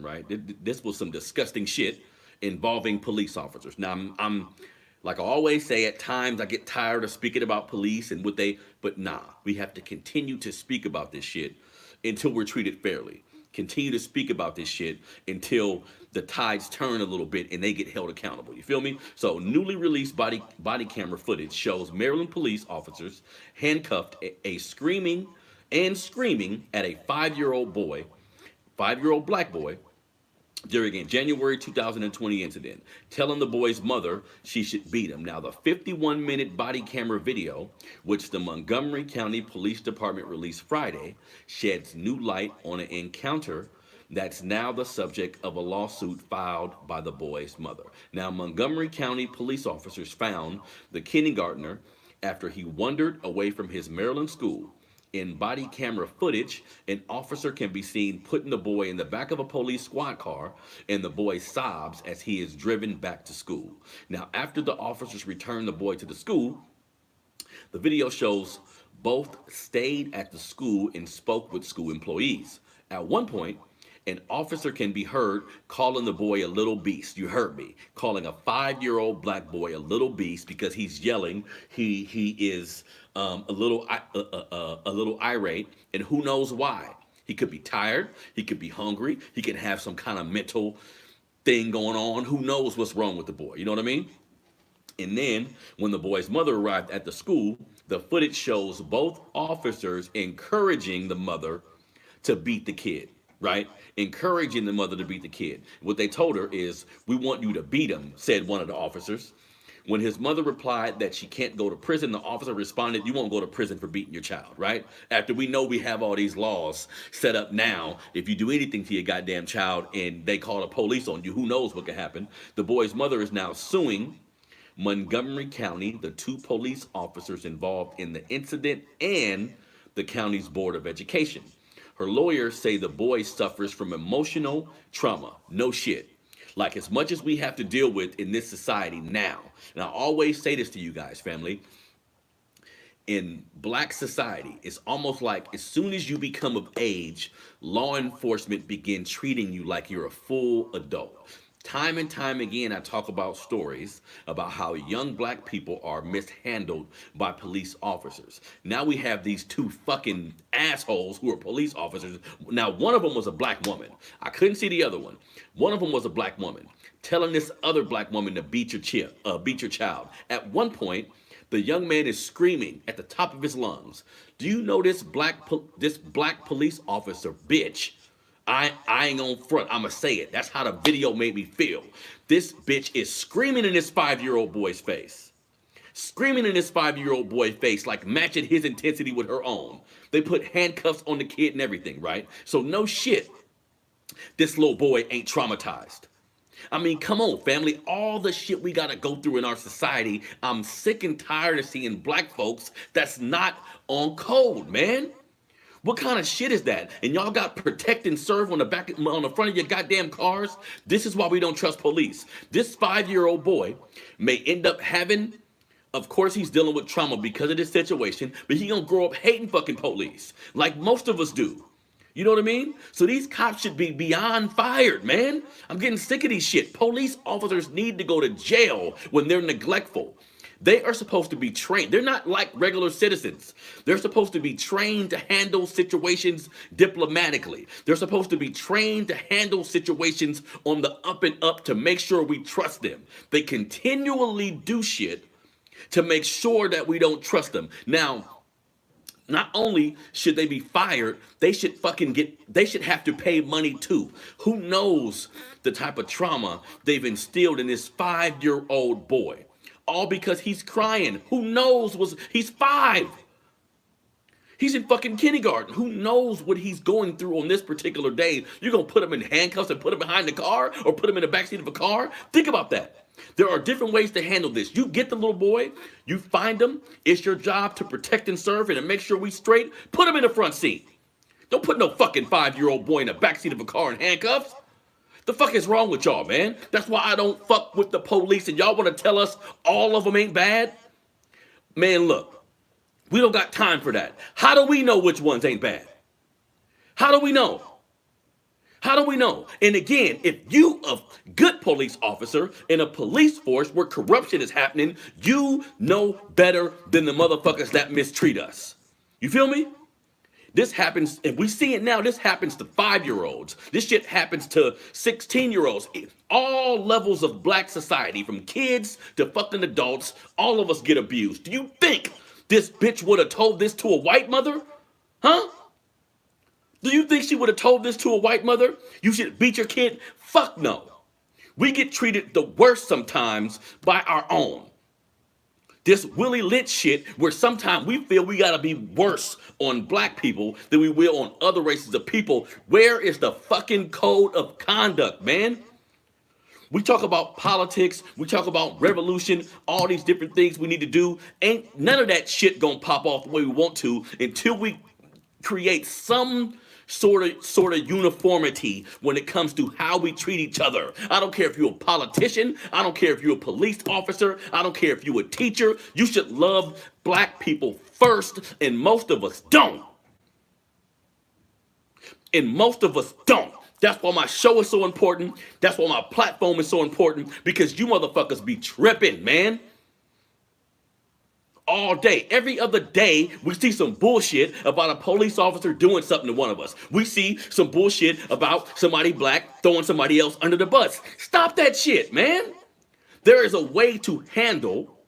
right? This was some disgusting shit involving police officers. Now, I'm like I always say, at times I get tired of speaking about police and what they, but nah, we have to continue to speak about this shit until we're treated fairly. Continue to speak about this shit until the tides turn a little bit and they get held accountable. You feel me? So, newly released body camera footage shows Maryland police officers handcuffed a screaming at a 5-year-old boy, 5-year-old black boy, during a January 2020 incident, telling the boy's mother she should beat him. Now, the 51-minute body camera video, which the Montgomery County Police Department released Friday, sheds new light on an encounter that's now the subject of a lawsuit filed by the boy's mother. Now, Montgomery County police officers found the kindergartner after he wandered away from his Maryland school. In body camera footage, an officer can be seen putting the boy in the back of a police squad car, and the boy sobs as he is driven back to school. Now, after the officers returned the boy to the school, the video shows both stayed at the school and spoke with school employees. At one point, an officer can be heard calling the boy a little beast. You heard me. Calling a 5-year-old black boy a little beast because he's yelling. He is a little irate, and who knows why. He could be tired. He could be hungry. He could have some kind of mental thing going on. Who knows what's wrong with the boy? You know what I mean? And then when the boy's mother arrived at the school, the footage shows both officers encouraging the mother to beat the kid, right? Encouraging the mother to beat the kid. What they told her is, "We want you to beat him," said one of the officers. When his mother replied that she can't go to prison, the officer responded, "You won't go to prison for beating your child," right? After we know we have all these laws set up now, if you do anything to your goddamn child and they call the police on you, who knows what could happen. The boy's mother is now suing Montgomery County, the 2 police officers involved in the incident, and the county's Board of Education. Her lawyers say the boy suffers from emotional trauma. No shit. Like, as much as we have to deal with in this society now, and I always say this to you guys, family, in black society, it's almost like as soon as you become of age, law enforcement begin treating you like you're a full adult. Time and time again, I talk about stories about how young black people are mishandled by police officers. Now we have these 2 fucking assholes who are police officers. Now, one of them was a black woman. I couldn't see the other one. One of them was a black woman telling this other black woman to beat your child. At one point, the young man is screaming at the top of his lungs. Do you know this black police officer bitch? I ain't gonna front. I'ma say it. That's how the video made me feel. This bitch is screaming in this 5-year-old boy's face. Screaming in this 5-year-old boy's face, like matching his intensity with her own. They put handcuffs on the kid and everything, right? So no shit, this little boy ain't traumatized. I mean, come on, family. All the shit we gotta go through in our society, I'm sick and tired of seeing black folks that's not on code, man. What kind of shit is that? And y'all got protect and serve on the front of your goddamn cars? This is why we don't trust police. This 5-year-old boy may end up having, of course he's dealing with trauma because of this situation, but he gonna grow up hating fucking police, like most of us do. You know what I mean? So these cops should be beyond fired, man. I'm getting sick of these shit. Police officers need to go to jail when they're neglectful. They are supposed to be trained. They're not like regular citizens. They're supposed to be trained to handle situations diplomatically. They're supposed to be trained to handle situations on the up and up to make sure we trust them. They continually do shit to make sure that we don't trust them. Now, not only should they be fired, they should have to pay money too. Who knows the type of trauma they've instilled in this 5-year-old boy? All because he's crying. Who knows he's 5. He's in fucking kindergarten. Who knows what he's going through on this particular day? You're going to put him in handcuffs and put him behind the car or put him in the backseat of a car? Think about that. There are different ways to handle this. You get the little boy, you find him. It's your job to protect and serve and to make sure we straight. Put him in the front seat. Don't put no fucking 5-year-old boy in the backseat of a car in handcuffs. The fuck is wrong with y'all, man? That's why I don't fuck with the police, and y'all want to tell us all of them ain't bad? Man, look, we don't got time for that. How do we know which ones ain't bad? How do we know? How do we know? And again, if you a good police officer in a police force where corruption is happening, you know better than the motherfuckers that mistreat us. You feel me? This happens, and we see it now, this happens to 5-year-olds. This shit happens to 16-year-olds. All levels of black society, from kids to fucking adults, all of us get abused. Do you think this bitch would have told this to a white mother? Huh? Do you think she would have told this to a white mother? You should beat your kid? Fuck no. We get treated the worst sometimes by our own. This Willie Lynch shit, where sometimes we feel we gotta be worse on black people than we will on other races of people. Where is the fucking code of conduct, man? We talk about politics, we talk about revolution, all these different things we need to do. Ain't none of that shit gonna pop off the way we want to until we create some sort of uniformity when it comes to how we treat each other. I don't care if you're a politician, I don't care if you're a police officer, I don't care if you're a teacher. You should love black people first, and most of us don't. And most of us don't. That's why my show is so important. That's why my platform is so important, because you motherfuckers be tripping, man. All day, every other day, we see some bullshit about a police officer doing something to one of us. We see some bullshit about somebody black throwing somebody else under the bus. Stop that shit, man. There is a way to handle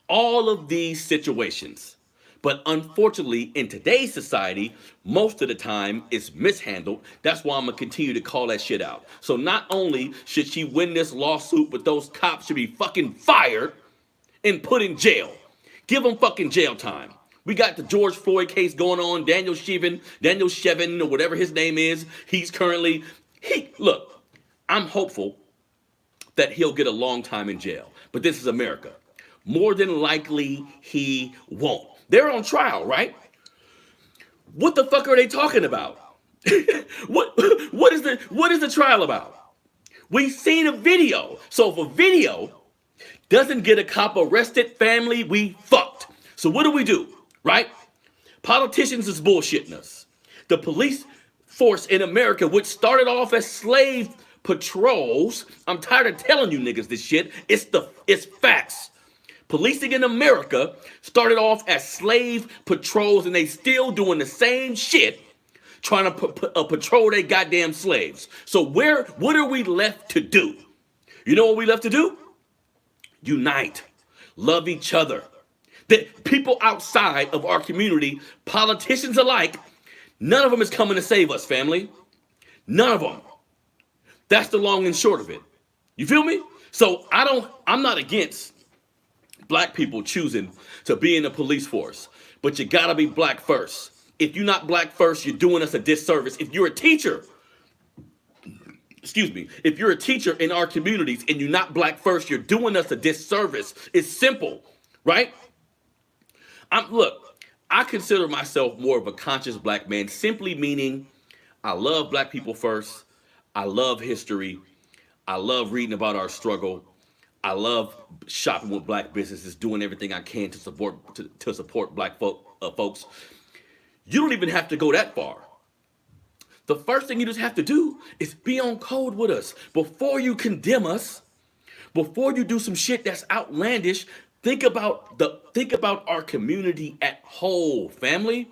all of these situations. But unfortunately, in today's society, most of the time it's mishandled. That's why I'm gonna continue to call that shit out. So not only should she win this lawsuit, but those cops should be fucking fired and put in jail. Give them fucking jail time. We got the George Floyd case going on. Daniel Shevin, or whatever his name is. He's currently, look, I'm hopeful that he'll get a long time in jail. But this is America. More than likely, he won't. They're on trial, right? What the fuck are they talking about? What is the trial about? We've seen a video. So if a video doesn't get a cop arrested, family, we fucked. So what do? Right? Politicians is bullshitting us. The police force in America, which started off as slave patrols, I'm tired of telling you niggas this shit. It's facts. Policing in America started off as slave patrols, and they still doing the same shit, trying to patrol their goddamn slaves. So what are we left to do? You know what we left to do? Unite, love each other. The people outside of our community, politicians alike, none of them is coming to save us, family. None of them. That's the long and short of it. You feel me? So I'm not against black people choosing to be in the police force, but you gotta be black first. If you're not black first, you're doing us a disservice. If you're a teacher, if you're a teacher in our communities and you're not black first, you're doing us a disservice. It's simple, right? Look, I consider myself more of a conscious black man, simply meaning I love black people first. I love history. I love reading about our struggle. I love shopping with black businesses, doing everything I can to support black folks. You don't even have to go that far. The first thing you just have to do is be on code with us. Before you condemn us, before you do some shit that's outlandish, think about our community at whole, family.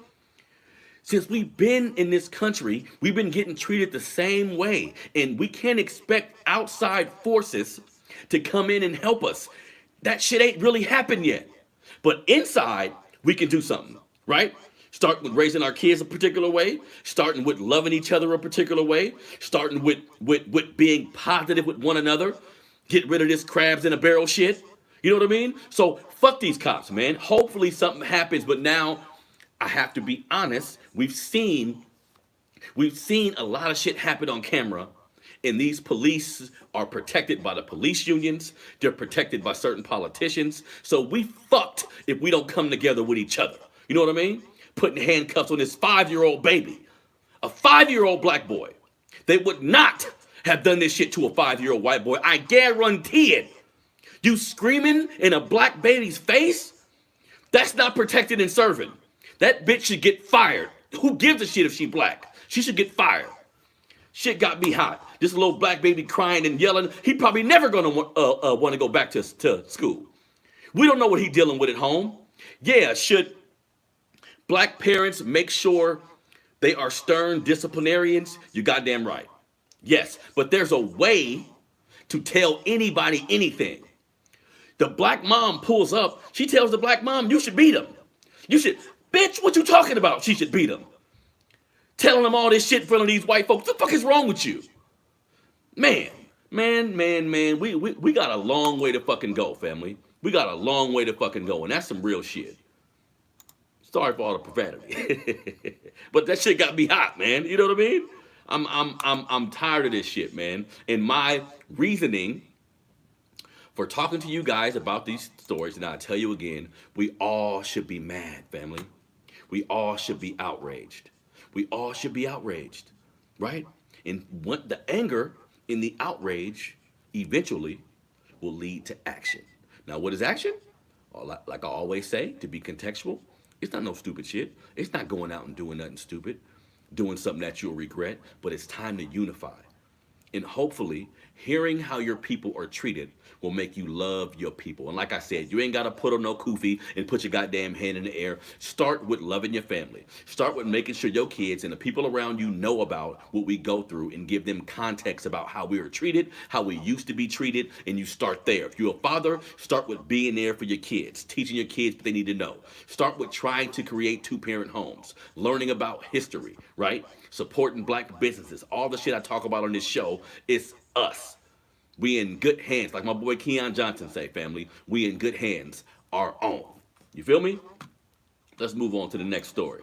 Since we've been in this country, we've been getting treated the same way, and we can't expect outside forces to come in and help us. That shit ain't really happened yet. But inside, we can do something, right? Starting with raising our kids a particular way, starting with loving each other a particular way, starting with being positive with one another, get rid of this crabs in a barrel shit. You know what I mean? So fuck these cops, man. Hopefully something happens, but now I have to be honest. We've seen a lot of shit happen on camera, and these police are protected by the police unions. They're protected by certain politicians. So we fucked if we don't come together with each other. You know what I mean? Putting handcuffs on this 5-year-old baby, a 5-year-old black boy. They would not have done this shit to a 5-year-old white boy. I guarantee it. You screaming in a black baby's face? That's not protected and serving. That bitch should get fired. Who gives a shit if she black? She should get fired. Shit got me hot. This little black baby crying and yelling. He probably never gonna want to go back to school. We don't know what he dealing with at home. Yeah, should black parents make sure they are stern disciplinarians? You goddamn right. Yes, but there's a way to tell anybody anything. The black mom pulls up. She tells the black mom, you should beat him. You should, bitch, what you talking about? She should beat him. Telling them all this shit in front of these white folks. What the fuck is wrong with you? Man. We got a long way to fucking go, family. We got a long way to fucking go, and that's some real shit. Sorry for all the profanity. But that shit got me hot, man. You know what I mean? I'm tired of this shit, man. And my reasoning for talking to you guys about these stories, and I'll tell you again, we all should be mad, family. We all should be outraged. We all should be outraged, right? And what the anger in the outrage eventually will lead to action. Now, what is action? Like I always say, to be contextual, it's not no stupid shit. It's not going out and doing nothing stupid, doing something that you'll regret, but it's time to unify. And hopefully, hearing how your people are treated will make you love your people. And like I said, you ain't got to put on no kufi and put your goddamn hand in the air. Start with loving your family. Start with making sure your kids and the people around you know about what we go through and give them context about how we were treated, how we used to be treated, and you start there. If you're a father, start with being there for your kids, teaching your kids what they need to know. Start with trying to create two-parent homes, learning about history, right? Supporting black businesses. All the shit I talk about on this show is us. We in good hands. Like my boy Keon Johnson say, family, we in good hands, our own. You feel me? Let's move on to the next story.